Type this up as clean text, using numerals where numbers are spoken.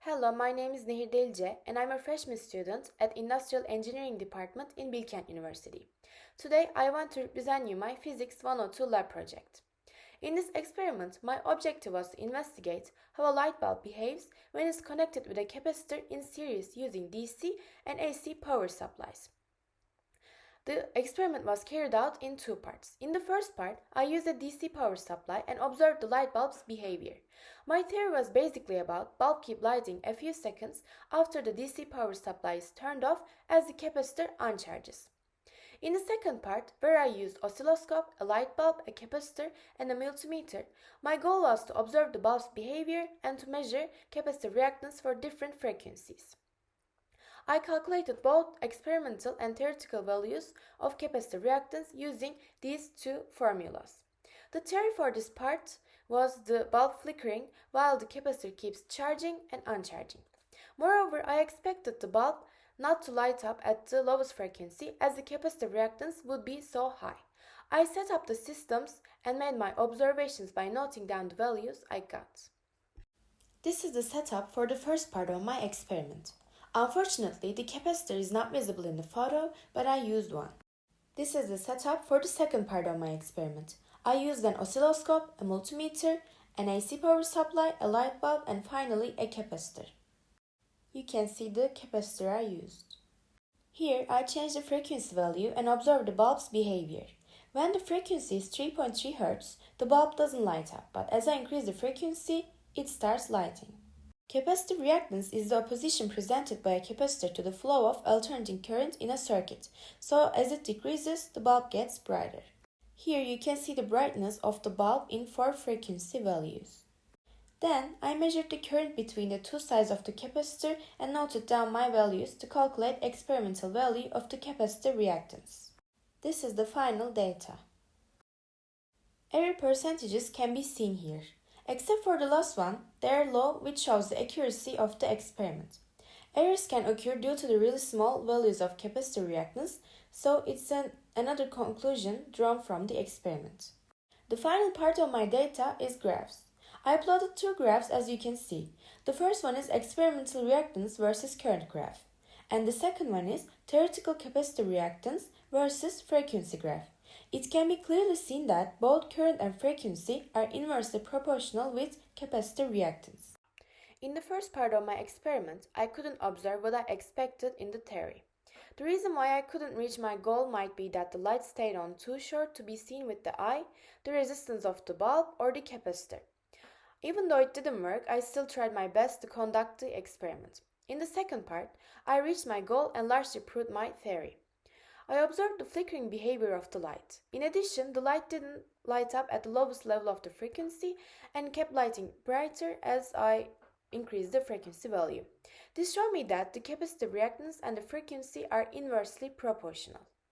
Hello, my name is Nehir Delice and I'm a freshman student at Industrial Engineering Department in Bilkent University. Today I want to present you my Physics 102 lab project. In this experiment, my objective was to investigate how a light bulb behaves when it's connected with a capacitor in series using DC and AC power supplies. The experiment was carried out in two parts. In the first part, I used a DC power supply and observed the light bulb's behavior. My theory was basically about bulb keep lighting a few seconds after the DC power supply is turned off as the capacitor uncharges. In the second part, where I used oscilloscope, a light bulb, a capacitor, and a multimeter, my goal was to observe the bulb's behavior and to measure capacitor reactance for different frequencies. I calculated both experimental and theoretical values of capacitor reactance using these two formulas. The theory for this part was the bulb flickering while the capacitor keeps charging and uncharging. Moreover, I expected the bulb not to light up at the lowest frequency as the capacitor reactance would be so high. I set up the systems and made my observations by noting down the values I got. This is the setup for the first part of my experiment. Unfortunately, the capacitor is not visible in the photo, but I used one. This is the setup for the second part of my experiment. I used an oscilloscope, a multimeter, an AC power supply, a light bulb, and finally a capacitor. You can see the capacitor I used. Here, I changed the frequency value and observed the bulb's behavior. When the frequency is 3.3 Hz, the bulb doesn't light up, but as I increase the frequency, it starts lighting. Capacitive reactance is the opposition presented by a capacitor to the flow of alternating current in a circuit, so as it decreases, the bulb gets brighter. Here you can see the brightness of the bulb in 4 frequency values. Then I measured the current between the two sides of the capacitor and noted down my values to calculate experimental value of the capacitor reactance. This is the final data. Error percentages can be seen here. Except for the last one, they are low, which shows the accuracy of the experiment. Errors can occur due to the really small values of capacitor reactance, so it's another conclusion drawn from the experiment. The final part of my data is graphs. I plotted 2 graphs as you can see. The first one is experimental reactance versus current graph, and the second one is theoretical capacitor reactance versus frequency graph. It can be clearly seen that both current and frequency are inversely proportional with capacitor reactance. In the first part of my experiment, I couldn't observe what I expected in the theory. The reason why I couldn't reach my goal might be that the light stayed on too short to be seen with the eye, the resistance of the bulb, or the capacitor. Even though it didn't work, I still tried my best to conduct the experiment. In the second part, I reached my goal and largely proved my theory. I observed the flickering behavior of the light. In addition, the light didn't light up at the lowest level of the frequency and kept lighting brighter as I increased the frequency value. This showed me that the capacitive reactance and the frequency are inversely proportional.